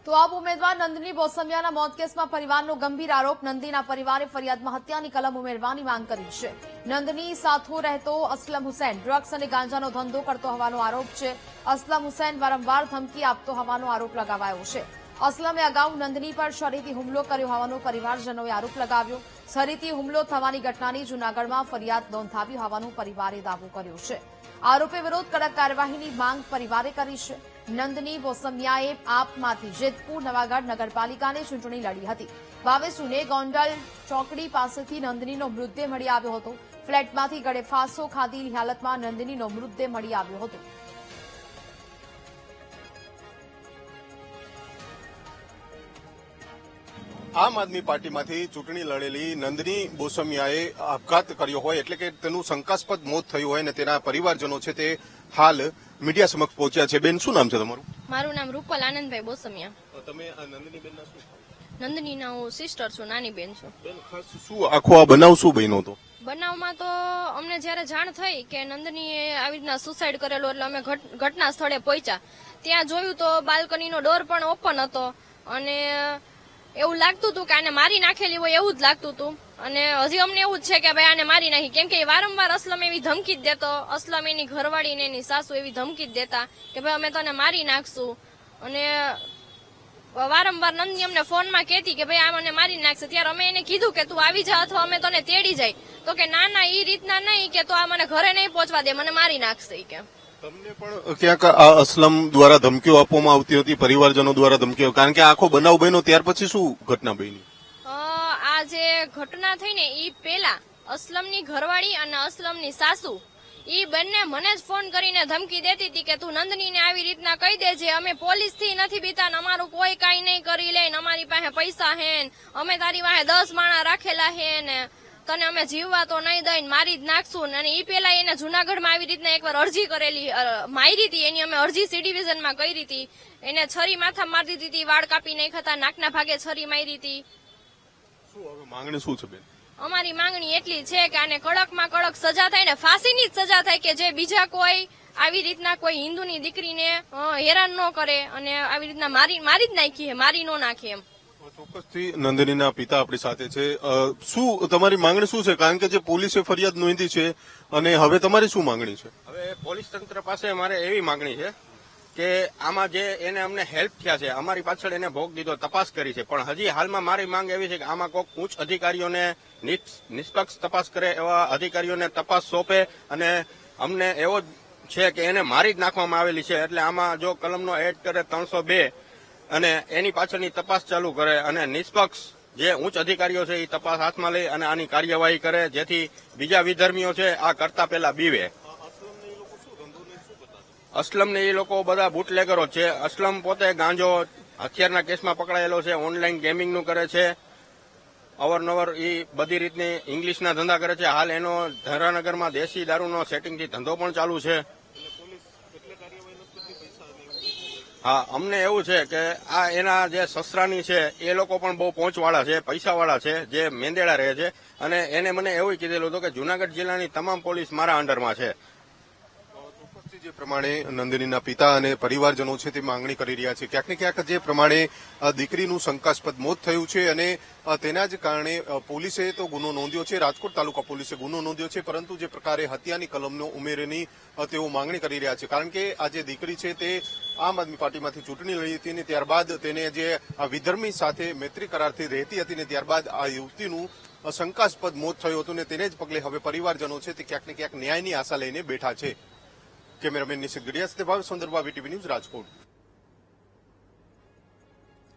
તો આપ ઉમેદવાર નંદિની બોસમિયાના મોત કેસમાં પરિવારનો ગંભીર આરોપ. નંદીના પરિવારે ફરિયાદમાં હત્યાની કલમ ઉમેરવાની માંગ કરી છે. નંદની સાથે રહેતો અસલમ હુસૈન ડ્રગ્સ અને ગાંજાનો ધંધો કરતો હોવાનો આરોપ છે. અસલમ હુસૈન વારંવાર ધમકી આપતો હોવાનો આરોપ લગાવાયો છે. અસલમે અગાઉ નંદની પર શરીતી હુમલો કર્યો હોવાનો પરિવારજનોએ આરોપ લગાવ્યો. શરીતી હુમલો થવાની ઘટનાની જૂનાગઢમાં ફરિયાદ નોંધાવી હોવાનો પરિવારે દાવો કર્યો છે. આરોપી વિરુદ્ધ કડક કાર્યવાહીની માંગ પરિવારે કરી છે. નંદની બોસમિયાએ આપમાંથી જેતપુર નવાગઢ નગરપાલિકાની ચૂંટણી લડી હતી. 22 જૂને ગોંડલ ચોકડી પાસેથી નંદનીનો મૃતદેહ મળી આવ્યો હતો. ફ્લેટમાંથી ગળે ફાંસો ખાધેલી હાલતમાં નંદનીનો મૃતદેહ મળી આવ્યો હતો. આમ આદમી પાર્ટીમાંથી ચૂંટણી લડેલી નંદની બોસમિયાએ આપઘાત કર્યો હોય એટલે કે તેનું શંકાસ્પદ મોત થયું હોય અને તેના પરિવારજનો છે તે હાલ મીડિયા સમક્ષ પહોંચ્યા છે. બેન, શું નામ છે તમારું? મારું નામ રૂપલ આનંદભાઈ બોસમિયા. તમે નંદની બેનના શું? નંદનીના હું સિસ્ટર છું, નાની બેન છું. બેન, ખાસ શું આખો આ બનાવ શું બન્યો હતો? બનાવમાં તો અમને જયારે જાણ થઈ કે નંદનીએ આવી રીતના સુસાઇડ કરેલો એટલે અમે ઘટના સ્થળે પહોંચ્યા. ત્યાં જોયું તો બાલ્કનીનો ડોર પણ ઓપન હતો અને એવું લાગતું હતું કે આને મારી નાખેલી હોય એવું જ લાગતું હતું. અને હજી અમને એવું જ છે કે ભાઈ આને મારી નાખી, કેમ કે વારંવાર અસલમ એવી ધમકી જ દેતો. અસલમ એની ઘરવાળી ને એની સાસુ એવી ધમકી જ દેતા કે ભાઈ અમે તને મારી નાખશું. અને વારંવાર નંદની અમને ફોનમાં કહેતી કે ભાઈ આ મને મારી નાખશે. ત્યારે અમે એને કીધું કે તું આવી જા અથવા અમે તને તેડી જાય. તો કે ના ના, એ રીતના નહીં, કે તો આ મને ઘરે નહીં પહોંચવા દે, મને મારી નાખશે કે. તમને પણ ક્યાંક આ અસલમ દ્વારા ધમકીઓ આપવામાં આવતી હતી, પરિવારજનો દ્વારા ધમકીઓ? કારણ કે આખો બનાવ બન્યો ત્યાર પછી શું ઘટના બની? આ જે ઘટના થઈ ને એ પેલા અસલમની ઘરવાળી અને અસલમની સાસુ ઈ બંને મને જ ફોન કરીને ધમકી દેતી હતી કે તું નંદનીને આવી રીતના કહી દેજે, અમે પોલીસ થી નથી બીતા, અમારું કોઈ કઈ નહીં કરી લે, અમારી પાસે પૈસા હે, અમે તારી પાસે 10 માણા રાખેલા હે ને તને અમે જીવવા તો નહીં દઈને મારી જ નાખશું. અને ઈ પેલા એને જૂનાગઢમાં આવી રીતના એકવાર અરજી કરેલી, મારી હતી એની અમે અરજી સી ડિવિઝનમાં કરી હતી. એને છરી માથા મારી દીધી હતી, વાળ કાપી નાખ્યા હતા, નાકના ભાગે છરી મારી હતી. શું હવે માંગણી શું છે બેન? અમારી માંગણી એટલી છે કે આને કડકમાં કડક સજા થાય ને ફાંસીની જ સજા થાય, કે જે બીજા કોઈ આવી રીતના કોઈ હિન્દુની દીકરીને હેરાન ન કરે અને આવી રીતના મારી જ નાખી, મારી ન નાખે એમ. ચોક્કસથી નંદનીના પિતા આપણી સાથે છે. શું તમારી માંગણી શું છે? કારણ કે જે પોલીસે ફરિયાદ નોંધી છે અને હવે તમારી શું માંગણી છે? હવે પોલીસ તંત્ર પાસે મારે એવી માંગણી છે કે આમાં જે એને અમને હેલ્પ થયા છે, અમારી પાછળ એને ભોગ દીધો, તપાસ કરી છે, પણ હજી હાલમાં મારી માંગ એવી છે કે આમાં કોઈક ઉચ્ચ અધિકારીઓને નિષ્પક્ષ તપાસ કરે એવા અધિકારીઓને તપાસ સોંપે. અને અમને એવો છે કે એને મારી જ નાખવામાં આવેલી છે, એટલે આમાં જો કલમનો એડ કરે 302 અને એની પાછળની તપાસ ચાલુ કરે અને નિષ્પક્ષ જે ઉચ્ચ અધિકારીઓ છે એ તપાસ હાથમાં લઈ અને આની કાર્યવાહી કરે, જેથી બીજા વિધર્મીઓ છે આ કરતા પહેલા બીવે. અસલમને એ લોકો બધા બુટલેગરો છે. અસલમ પોતે ગાંજો હથિયારના કેસમાં પકડાયેલો છે, ઓનલાઈન ગેમિંગનું કરે છે, અવારનવાર એ બધી રીતની ઇંગ્લિશના ધંધા કરે છે. હાલ એનો ધરાનગરમાં દેશી દારૂનો સેટિંગથી ધંધો પણ ચાલુ છે. હા, અમને એવું છે કે આ એના જે સસરાની છે એ લોકો પણ બહુ પહોંચવાળા છે, પૈસાવાળા છે, જે મેંદેડા રહે છે. અને એને મને એવું કીધેલું હતું કે જૂનાગઢ જિલ્લાની તમામ પોલીસ મારા અંડરમાં છે. જે પ્રમાણે નંદનીના પિતા અને પરિવારજનો છે તે માંગણી કરી રહ્યા છે. ક્યાંક ને ક્યાંક જે પ્રમાણે દીકરીનું શંકાસ્પદ મોત થયું છે અને તેના જ કારણે પોલીસે તો ગુનો નોંધ્યો છે, રાજકોટ તાલુકા પોલીસે ગુનો નોંધ્યો છે, પરંતુ જે પ્રકારે હત્યાની કલમનો ઉમેરની તેઓ માંગણી કરી રહ્યા છે. કારણ કે આ જે દીકરી છે તે આમ આદમી પાર્ટીમાંથી ચૂંટણી લડી હતી અને ત્યારબાદ તેને જે વિધર્મી સાથે મૈત્રી કરારથી રહેતી હતી ને ત્યારબાદ આ યુવતીનું શંકાસ્પદ મોત થયું હતું ને તેને જ પગલે હવે પરિવારજનો છે તે ક્યાંક ને ક્યાંક ન્યાયની આશા લઈને બેઠા છે. કેમેરામેન નિશિત ગડિયા સાથે ભાવેશ સુંદરબા, વીટીવી ન્યૂઝ, રાજકોટ.